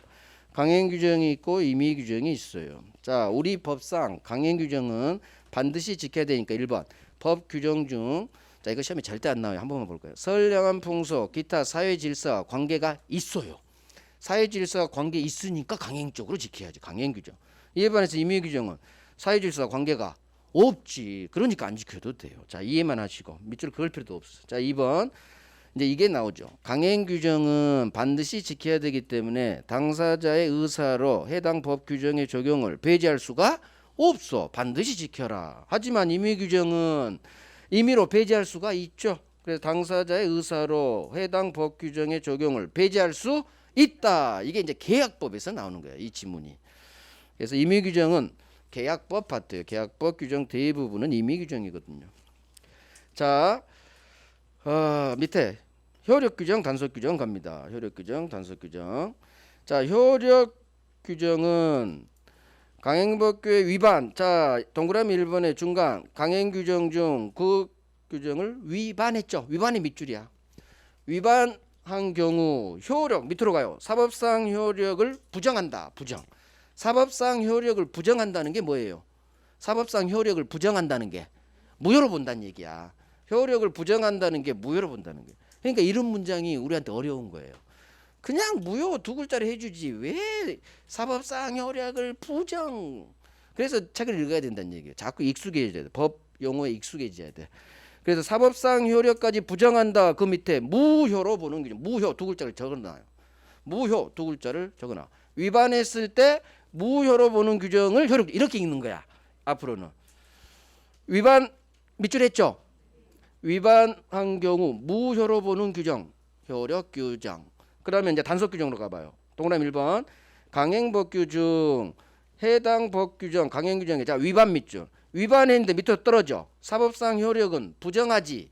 강행 규정이 있고 임의 규정이 있어요. 자, 우리 법상 강행 규정은 반드시 지켜야 되니까 1번. 법 규정 중, 자, 이거 시험에 절대 안 나와요. 한 번만 볼까요? 선량한 풍속, 기타 사회 질서와 관계가 있어요. 사회 질서와 관계 있으니까 강행적으로 지켜야지. 강행 규정. 이에 반해서 임의 규정은 사회 질서와 관계가 없지. 그러니까 안 지켜도 돼요. 자, 이해만 하시고 밑줄 그을 필요도 없어. 자, 2번. 이제 이게 나오죠. 강행 규정은 반드시 지켜야 되기 때문에 당사자의 의사로 해당 법 규정의 적용을 배제할 수가 없어. 반드시 지켜라. 하지만 임의 규정은 임의로 배제할 수가 있죠. 그래서 당사자의 의사로 해당 법 규정의 적용을 배제할 수 있다. 이게 이제 계약법에서 나오는 거예요. 이 지문이. 그래서 임의 규정은 계약법 파트예요. 계약법 규정 대부분은 임의 규정이거든요. 자, 밑에 효력 규정, 단속 규정 갑니다. 효력 규정, 단속 규정. 자, 효력 규정은 강행법규의 위반. 자, 동그라미 1번의 중간 강행 규정 중 그 규정을 위반했죠. 위반이 밑줄이야. 위반한 경우 효력 밑으로 가요. 사법상 효력을 부정한다. 부정. 사법상 효력을 부정한다는 게 뭐예요? 사법상 효력을 부정한다는 게 무효로 본다는 얘기야. 효력을 부정한다는 게 무효로 본다는 게. 그러니까 이런 문장이 우리한테 어려운 거예요. 그냥 무효 두 글자를 해주지 왜 사법상 효력을 부정. 그래서 책을 읽어야 된다는 얘기예요. 자꾸 익숙해져야 돼. 법 용어에 익숙해져야 돼. 그래서 사법상 효력까지 부정한다. 그 밑에 무효로 보는 규정. 무효 두 글자를 적어놔요. 무효 두 글자를 적어놔. 위반했을 때 무효로 보는 규정을 효력 이렇게 읽는 거야. 앞으로는 위반 밑줄 했죠. 위반한 경우 무효로 보는 규정, 효력 규정. 그러면 이제 단속 규정으로 가봐요. 동그라미 1번 강행법 규정, 해당 법 규정, 강행 규정에 자 위반 밑줄. 위반했는데 밑으로 떨어져. 사법상 효력은 부정하지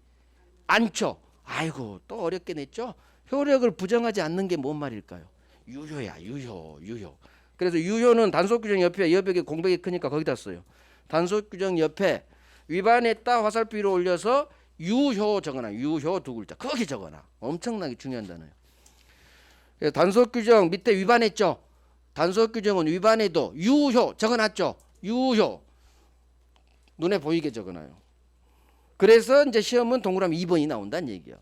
않죠. 아이고 또 어렵게 냈죠. 효력을 부정하지 않는 게 뭔 말일까요? 유효야, 유효. 그래서 유효는 단속 규정 옆에 여백이 공백이 크니까 거기다 써요. 단속 규정 옆에 위반했다 화살표 위로 올려서 유효 적어놔. 유효 두 글자 거기 적어놔. 엄청나게 중요한 단어예요. 그래서 단속 규정 밑에 위반했죠. 단속 규정은 위반해도 유효 적어놨죠. 유효 눈에 보이게 적어놔요. 그래서 이제 시험은 동그라미 2번이 나온다는 얘기예요.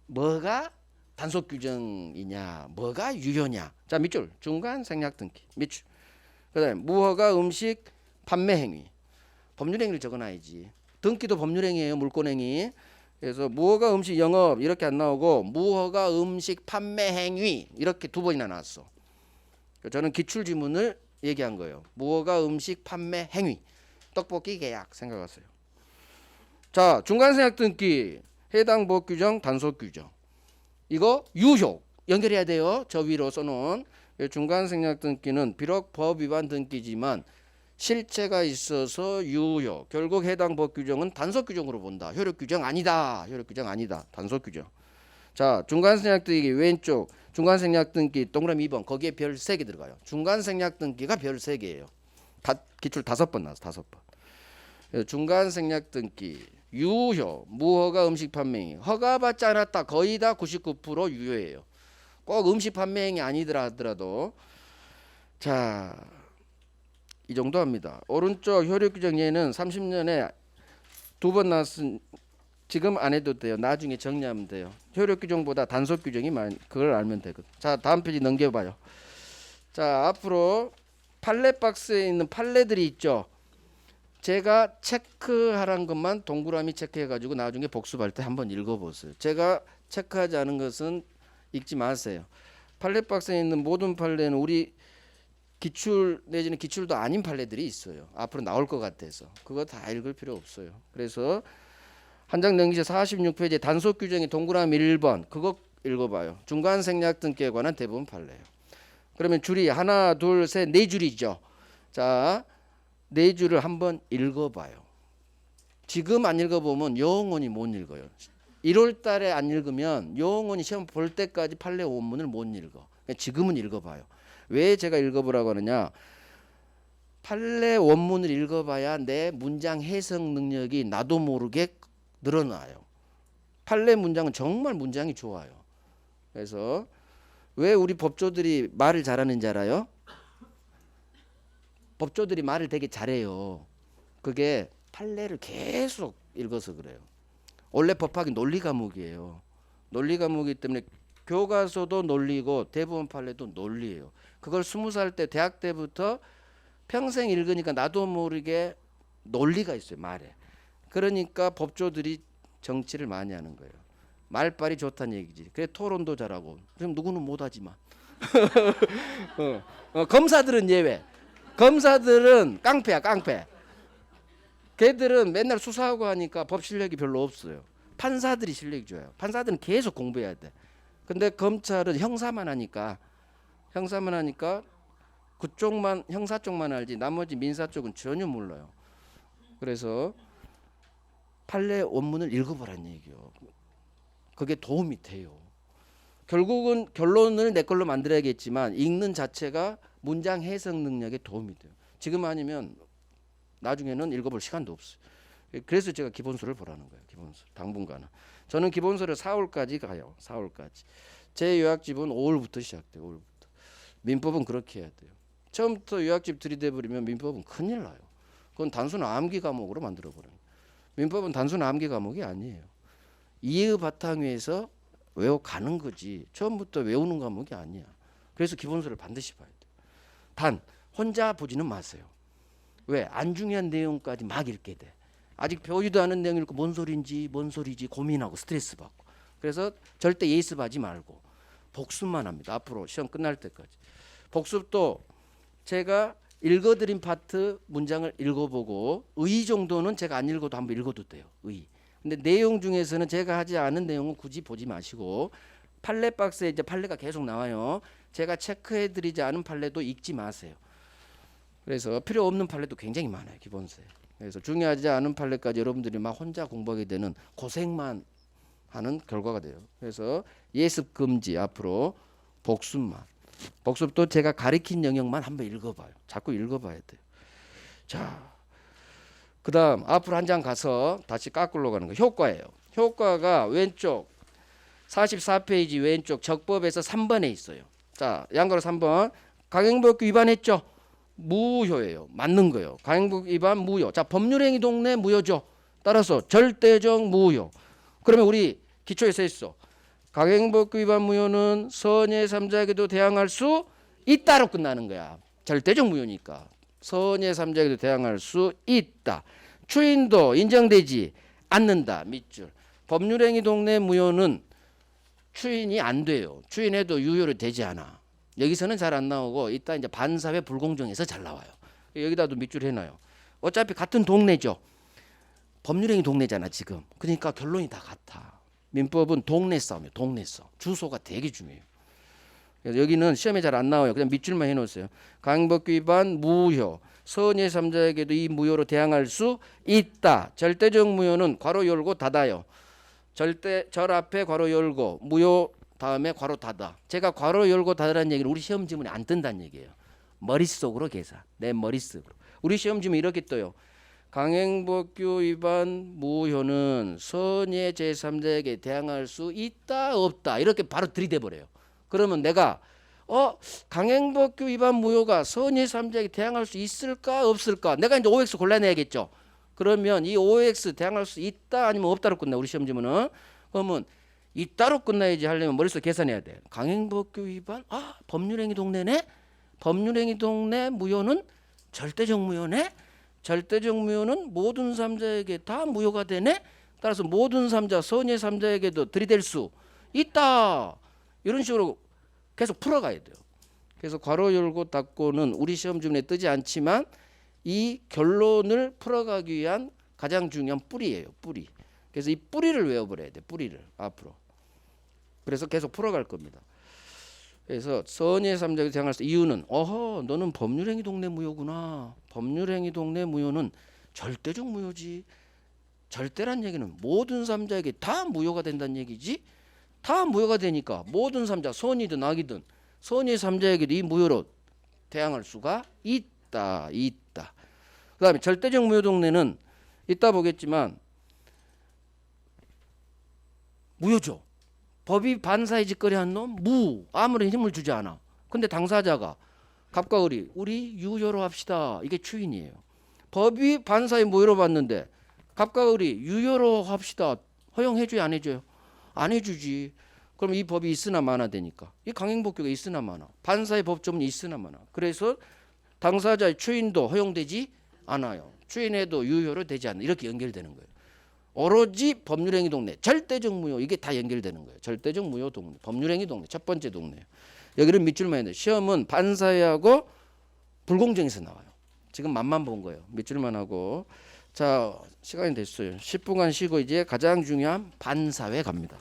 뭐가 단속 규정이냐, 뭐가 유효냐. 자 밑줄 중간 생략 등기 밑줄. 그다음에 무허가 음식 판매 행위. 법률 행위를 적어놔야지. 등기도 법률 행위예요. 물권 행위. 그래서 무허가 음식 영업 이렇게 안 나오고 무허가 음식 판매 행위 이렇게 두 번이나 나왔어. 저는 기출 지문을 얘기한 거예요. 무허가 음식 판매 행위. 떡볶이 계약 생각하세요. 자 중간 생략 등기 해당 법 규정 단속 규정. 이거 유효 연결해야 돼요. 저 위로 써놓은 중간 생략 등기는 비록 법 위반 등기지만 실체가 있어서 유효. 결국 해당 법 규정은 단속 규정으로 본다. 효력 규정 아니다. 효력 규정 아니다. 단속 규정. 자 중간 생략 등기 왼쪽 중간 생략 등기 동그라미 2번 거기에 별 3개 들어가요. 중간 생략 등기가 별 3개예요. 기출 5번 나왔어. 5번. 중간 생략 등기 유효 무허가 음식 판매행위 허가받지 않았다. 거의 다 99% 유효예요. 꼭 음식 판매행위 아니더라 하더라도 자 이 정도 합니다. 오른쪽 효력 규정 예는 30년에 2번 나왔으니 지금 안 해도 돼요. 나중에 정리하면 돼요. 효력 규정보다 단속 규정이 많이 그걸 알면 되거든. 자 다음 페이지 넘겨봐요. 자 앞으로 판례 박스에 있는 판례들이 있죠. 제가 체크하란 것만 동그라미 체크해가지고 나중에 복습할 때 한번 읽어보세요. 제가 체크하지 않은 것은 읽지 마세요. 판례 박스에 있는 모든 판례는 우리 기출 내지는 기출도 아닌 판례들이 있어요. 앞으로 나올 것 같아서 그거 다 읽을 필요 없어요. 그래서 한 장 넘기셔 46페이지 단속 규정의 동그라미 1번 그거 읽어봐요. 중간 생략 등기에 관한 대부분 판례예요. 그러면 줄이 하나 둘 셋 네 줄이죠. 자 네 줄을 한번 읽어봐요. 지금 안 읽어보면 영원히 못 읽어요. 1월 달에 안 읽으면 영원히 시험 볼 때까지 판례 원문을 못 읽어. 지금은 읽어봐요. 왜 제가 읽어보라고 하느냐. 판례 원문을 읽어봐야 내 문장 해석 능력이 나도 모르게 늘어나요. 판례 문장은 정말 문장이 좋아요. 그래서 왜 우리 법조들이 말을 잘하는지 알아요? 법조들이 말을 되게 잘해요. 그게 판례를 계속 읽어서 그래요. 원래 법학이 논리 과목이에요. 논리 과목이기 때문에 교과서도 논리고 대부분 판례도 논리예요. 그걸 20살 때 대학 때부터 평생 읽으니까 나도 모르게 논리가 있어요. 말에. 그러니까 법조들이 정치를 많이 하는 거예요. 말빨이 좋다는 얘기지. 그래 토론도 잘하고. 지금 누구는 못하지만. 검사들은 예외. 검사들은 깡패야 깡패. 걔들은 맨날 수사하고 하니까 법 실력이 별로 없어요. 판사들이 실력이 좋아요. 판사들은 계속 공부해야 돼. 근데 검찰은 형사만 하니까 그쪽만 형사 쪽만 알지 나머지 민사 쪽은 전혀 몰라요. 그래서 판례 원문을 읽어보라는 얘기요. 그게 도움이 돼요. 결국은 결론을 내 걸로 만들어야겠지만 읽는 자체가 문장 해석 능력에 도움이 돼요. 지금 아니면 나중에는 읽어볼 시간도 없어요. 그래서 제가 기본서를 보라는 거예요. 기본서 당분간은. 저는 기본서를 4월까지 가요. 4월까지. 제 요약집은 5월부터 시작돼요. 5월부터. 민법은 그렇게 해야 돼요. 처음부터 요약집 들이대버리면 민법은 큰일 나요. 그건 단순 암기 과목으로 만들어버려요. 민법은 단순 암기 과목이 아니에요. 이해 바탕 위에서 외워가는 거지 처음부터 외우는 과목이 아니야. 그래서 기본서를 반드시 봐야 돼요. 단 혼자 보지는 마세요. 왜? 안 중요한 내용까지 막 읽게 돼. 아직 배우지도 않은 내용이니까 뭔 소리지 고민하고 스트레스 받고. 그래서 절대 예습하지 말고 복습만 합니다. 앞으로 시험 끝날 때까지. 복습도 제가 읽어드린 파트 문장을 읽어보고 의 정도는 제가 안 읽어도 한번 읽어도 돼요. 의. 근데 내용 중에서는 제가 하지 않은 내용은 굳이 보지 마시고 판례 박스에 이제 판례가 계속 나와요. 제가 체크해드리지 않은 판례도 읽지 마세요. 그래서 필요 없는 판례도 굉장히 많아요. 기본서에. 그래서 중요하지 않은 판례까지 여러분들이 막 혼자 공부하게 되는 고생만 하는 결과가 돼요. 그래서 예습 금지 앞으로 복습만. 복습도 제가 가리킨 영역만 한번 읽어봐요. 자꾸 읽어봐야 돼요. 자, 그 다음 앞으로 한 장 가서 다시 까꿀로 가는 거. 효과예요. 효과가 왼쪽 44페이지 왼쪽 적법에서 3번에 있어요. 자, 양거로 3번. 강행법 위반했죠? 무효예요. 맞는 거예요. 강행법 위반 무효. 자, 법률행위 동네 무효죠. 따라서 절대적 무효. 그러면 우리 기초에서 했어. 강행법 위반 무효는 선의 3자에게도 대항할 수 있다로 끝나는 거야. 절대적 무효니까. 선의 3자에게도 대항할 수 있다. 추인도 인정되지 않는다. 밑줄. 법률행위 동네 무효는 추인이 안 돼요. 추인해도 유효로 되지 않아. 여기서는 잘 안 나오고 이따 이제 반사회 불공정에서 잘 나와요. 여기다도 밑줄 해놔요. 어차피 같은 동네죠. 법률행위 동네잖아 지금. 그러니까 결론이 다 같아. 민법은 동네 싸움이에요. 동네 싸움. 주소가 되게 중요해요. 그래서 여기는 시험에 잘 안 나와요. 그냥 밑줄만 해놓으세요. 강행법 위반 무효. 선의 3자에게도 이 무효로 대항할 수 있다. 절대적 무효는 괄호 열고 닫아요. 절 앞에 괄호 열고 무효 다음에 괄호 닫아. 제가 괄호 열고 닫으라는 얘기는 우리 시험 지문에 안 뜬다는 얘기예요. 머릿속으로 계산. 내 머릿속으로. 우리 시험 지문 이렇게 떠요. 강행법규 위반 무효는 선의 제3자에게 대항할 수 있다 없다 이렇게 바로 들이대 버려요. 그러면 내가 강행법규 위반 무효가 선의 3자에게 대항할 수 있을까 없을까 내가 이제 OX 골라내야겠죠. 그러면 이 OX 대항할 수 있다 아니면 없다로 끝나. 우리 시험 지문은. 그러면 있다로 끝나야지 하려면 머릿속 계산해야 돼. 강행법규 위반 법률행위 동네네. 법률행위 동네 무효는 절대적 무효네. 절대적 무효는 모든 3자에게 다 무효가 되네. 따라서 모든 3자 선의 3자에게도 들이댈 수 있다. 이런 식으로 계속 풀어가야 돼요. 그래서 괄호 열고 닫고는 우리 시험 지문에 뜨지 않지만 이 결론을 풀어가기 위한 가장 중요한 뿌리예요. 뿌리. 그래서 이 뿌리를 외워버려야 돼. 뿌리를 앞으로. 그래서 계속 풀어갈 겁니다. 그래서 선의 3자에게 대항할 수 이유는 너는 법률행위 동네 무효구나. 법률행위 동네 무효는 절대적 무효지. 절대란 얘기는 모든 3자에게 다 무효가 된다는 얘기지. 다 무효가 되니까 모든 3자 선이든 악이든 선의 3자에게도 이 무효로 대항할 수가 있다. 그 다음에 절대적 무효 동네는 이따 보겠지만 무효죠. 법이 반사의 짓거리 한 놈 아무런 힘을 주지 않아. 근데 당사자가 갑과 을이 우리 유효로 합시다. 이게 추인이에요. 법이 반사의 무효로 봤는데 갑과 을이 유효로 합시다. 허용해줘요 안 해줘요? 안 해주지. 그럼 이 법이 있으나 마나 되니까. 이 강행법규가 있으나 마나. 반사의 법조문이 있으나 마나. 그래서 당사자의 추인도 허용되지 않아요. 추인해도 유효로 되지 않는 이렇게 연결되는 거예요. 오로지 법률행위 동네 절대적 무효 이게 다 연결되는 거예요. 절대적 무효 동네 법률행위 동네 첫 번째 동네예요. 여기는 밑줄만 했는데 시험은 반사회하고 불공정에서 나와요. 지금 맛만 본 거예요. 밑줄만 하고 자 시간이 됐어요. 10분간 쉬고 이제 가장 중요한 반사회 갑니다.